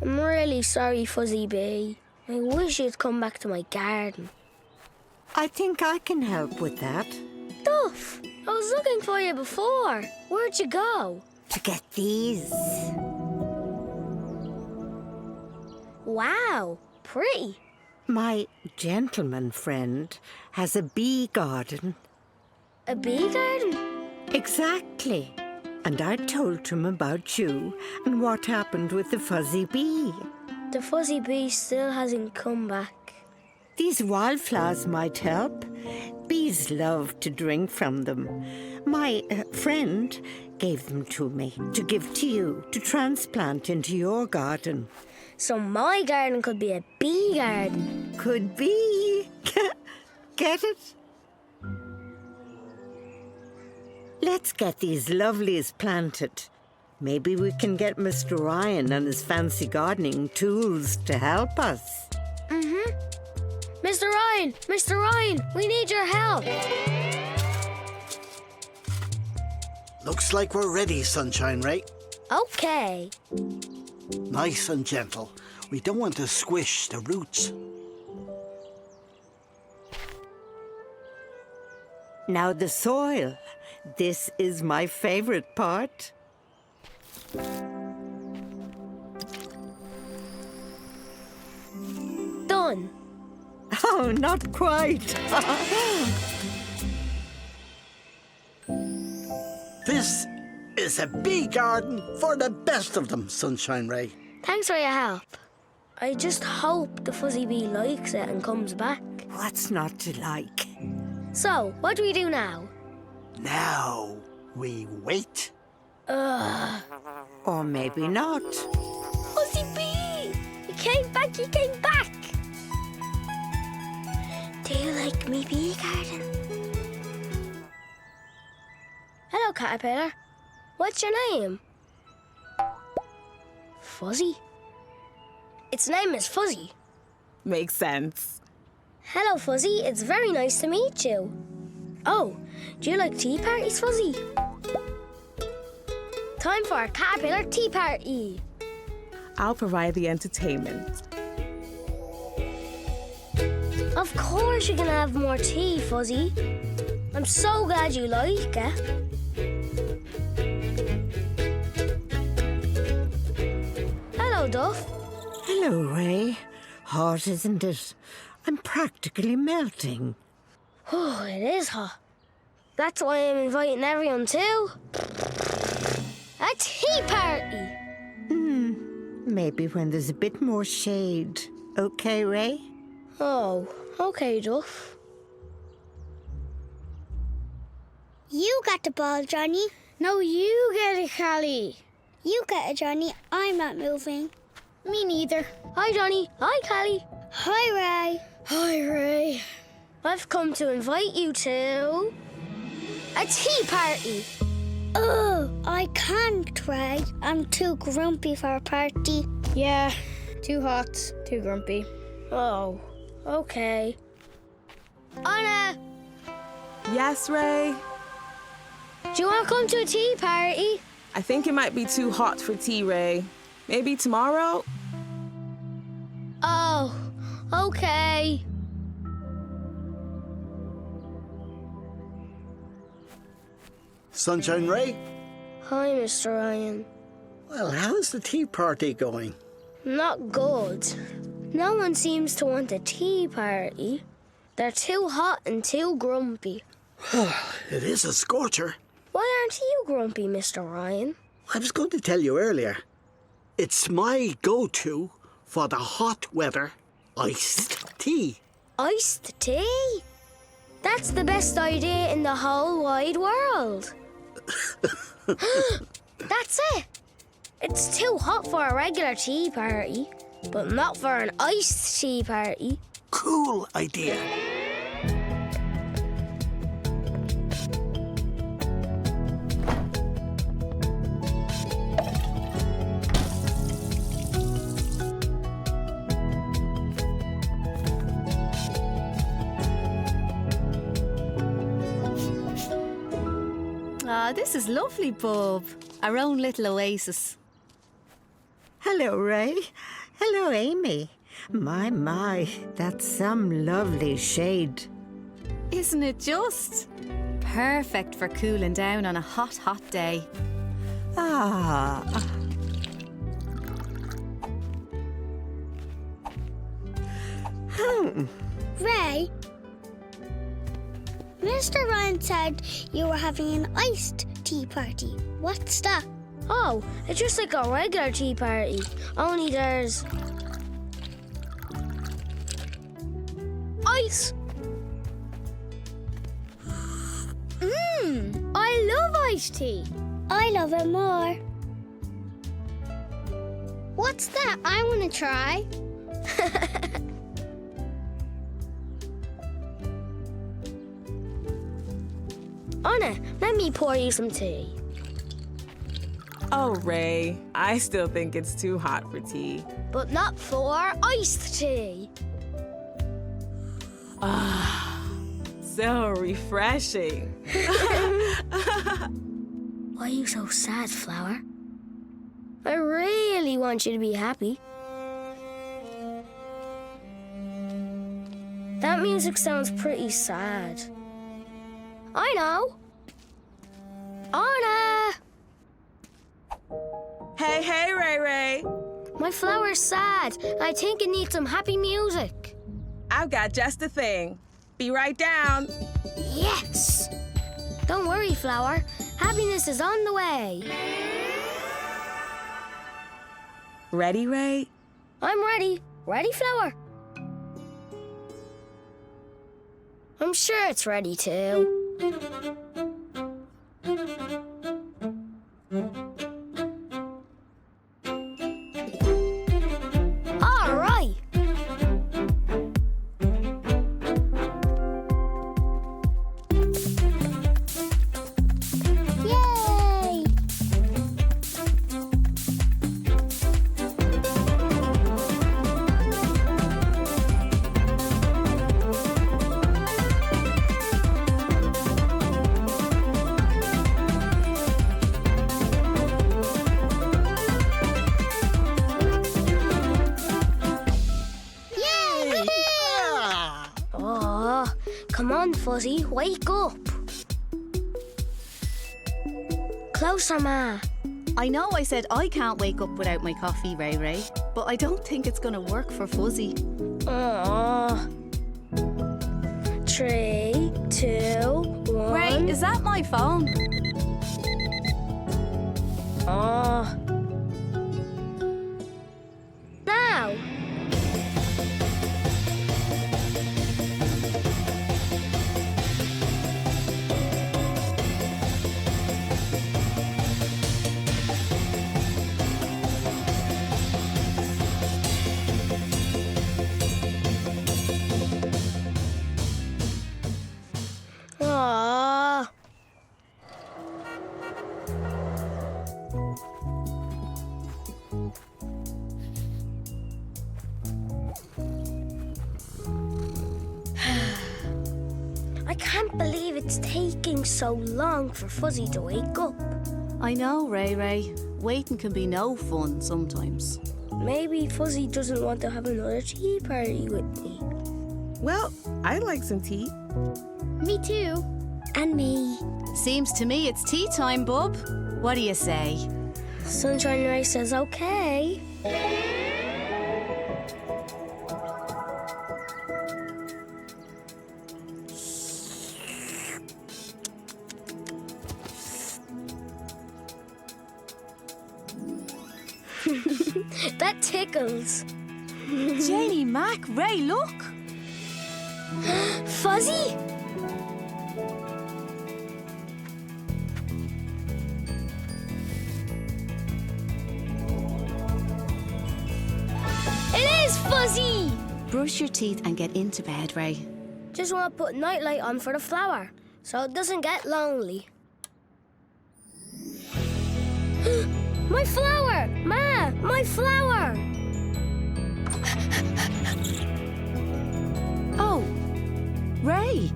I'm really sorry, Fuzzy Bee. I wish you'd come back to my garden. I think I can help with that. Duff, I was looking for you before. Where'd you go? To get these. Wow, pretty. My gentleman friend has a bee garden. A bee garden? Exactly. And I told him about you and what happened with the fuzzy bee. The Fuzzy Bee still hasn't come back. These wildflowers might help. Bees love to drink from them. My friend gave them to me to give to you, to transplant into your garden. So my garden could be a bee garden. Could be. Get it? Let's get these lovelies planted. Maybe we can get Mr. Ryan and his fancy gardening tools to help us. Mr. Ryan, we need your help. Looks like we're ready, Sunshine Ray. Okay. Nice and gentle. We don't want to squish the roots. Now the soil. This is my favorite part. Done. Oh, not quite. This is a bee garden for the best of them, Sunshine Ray. Thanks for your help. I just hope the Fuzzy Bee likes it and comes back. What's not to like? So, what do we do now? Now we wait. Or maybe not. Fuzzy Bee! You came back, you came back! Do you like me bee garden? Hello, Caterpillar. What's your name? Fuzzy? Its name is Fuzzy. Makes sense. Hello, Fuzzy. It's very nice to meet you. Oh, do you like tea parties, Fuzzy? Time for a Caterpillar tea party. I'll provide the entertainment. Of course you can have more tea, Fuzzy. I'm so glad you like it. Hello, Duff. Hello, Ray. Hot, isn't it? I'm practically melting. Oh, it is hot. That's why I'm inviting everyone to a tea party. Maybe when there's a bit more shade. Okay, Ray? Oh, okay, Duff. You got the ball, Johnny. No, you get it, Callie. You get it, Johnny. I'm not moving. Me neither. Hi, Johnny. Hi, Callie. Hi, Ray. Hi, Ray. I've come to invite you to a tea party. Oh, I can't, Ray. I'm too grumpy for a party. Yeah, too hot, too grumpy. Oh, okay. Anna, Yes, Ray? do you want to come to a tea party? I think it might be too hot for tea, Ray. Maybe tomorrow? Oh, okay. Sunshine Ray? Hi, Mr. Ryan. Well, how's the tea party going? Not good. No one seems to want a tea party. They're too hot and too grumpy. It is a scorcher. Why aren't you grumpy, Mr. Ryan? I was going to tell you earlier. It's my go-to for the hot weather iced tea. Iced tea? That's the best idea in the whole wide world. That's it. It's too hot for a regular tea party, but not for an iced tea party. Cool idea. Ah, this is lovely, Bob. Our own little oasis. Hello, Ray. Hello, Amy. My, that's some lovely shade. Isn't it just? Perfect for cooling down on a hot, hot day. Ah. Ray, Mr. Ryan said you were having an iced tea party. What's that? Oh, it's just like a regular tea party. Only there's ice. I love iced tea. I love it more. What's that? I want to try. Anna, let me pour you some tea. Oh, Ray, I still think it's too hot for tea. But not for iced tea. So refreshing. Why are you so sad, Flower? I really want you to be happy. That music sounds pretty sad. I know. Anna! Hey, Ray. My flower's sad. I think it needs some happy music. I've got just the thing. Be right down. Yes! Don't worry, Flower. Happiness is on the way. Ready, Ray? I'm ready. Ready, Flower? I'm sure it's ready too. All right. Yay! Oh, come on, Fuzzy, wake up. Closer, Ma. I know I said I can't wake up without my coffee, Ray, but I don't think it's going to work for Fuzzy. Oh. 3, 2, 1. Ray, is that my phone? Oh. Now. Aww. I can't believe it's taking so long for Fuzzy to wake up. I know, Ray. Waiting can be no fun sometimes. Maybe Fuzzy doesn't want to have another tea party with me. Well, I'd like some tea. Me too. And me. Seems to me it's tea time, bub. What do you say? Sunshine Ray says okay. That tickles. Janie, Mac, Ray, look! Fuzzy? It is Fuzzy! Brush your teeth and get into bed, Ray. Just want to put nightlight on for the flower so it doesn't get lonely. My flower! Ma, my flower! Oh, Ray,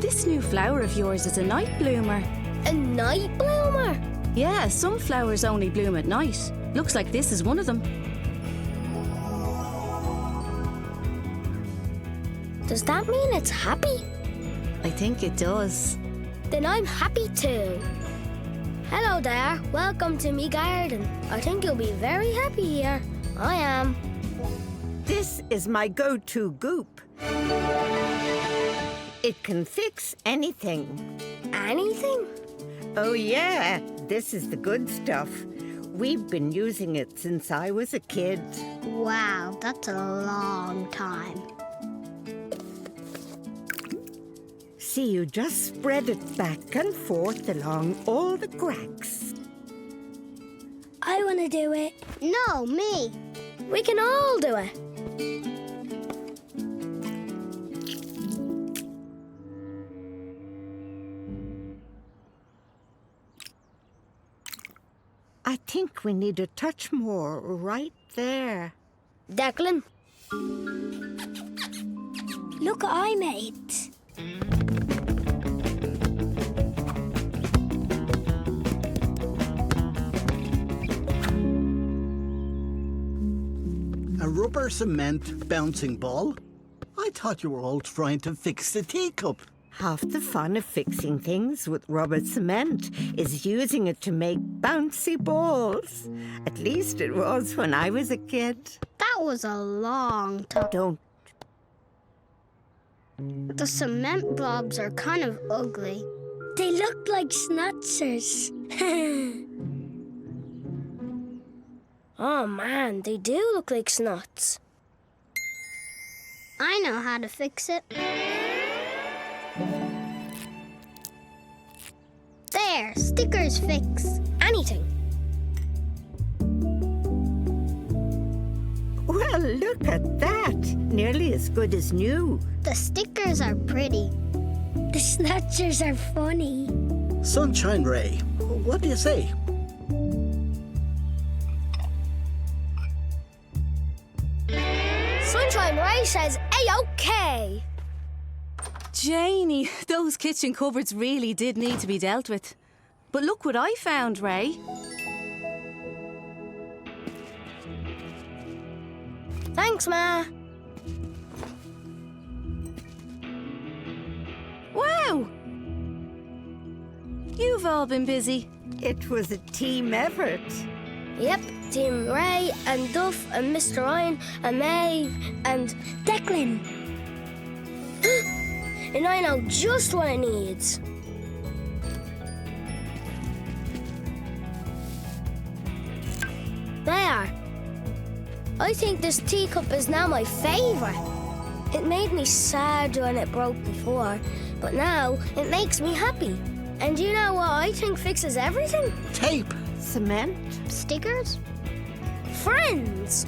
this new flower of yours is a night bloomer. A night bloomer? Yeah, some flowers only bloom at night. Looks like this is one of them. Does that mean it's happy? I think it does. Then I'm happy too. Hello there, welcome to me garden. I think you'll be very happy here. I am. This is my go-to goop. It can fix anything. Anything? Oh yeah, this is the good stuff. We've been using it since I was a kid. Wow, that's a long time. See, you just spread it back and forth along all the cracks. I want to do it. No, me. We can all do it. I think we need a touch more right there. Declan, Look what I made. A rubber cement bouncing ball? I thought you were all trying to fix the teacup. Half the fun of fixing things with rubber cement is using it to make bouncy balls. At least it was when I was a kid. That was a long time. Don't. The cement blobs are kind of ugly. They look like schnatzers. oh man, they do look like snots. I know how to fix it. There, stickers fix. Anything. Well, look at that. Nearly as good as new. The stickers are pretty. The snatchers are funny. Sunshine Ray, what do you say? Sunshine Ray says A-OK. Janie, those kitchen cupboards really did need to be dealt with. But look what I found, Ray. Thanks, Ma. Wow! You've all been busy. It was a team effort. Yep, Team Ray and Duff and Mr. Ryan and Maeve and Declan. and I know just what it needs. There. I think this teacup is now my favourite. It made me sad when it broke before, but now it makes me happy. And you know what I think fixes everything? Tape. Cement. Stickers? Friends!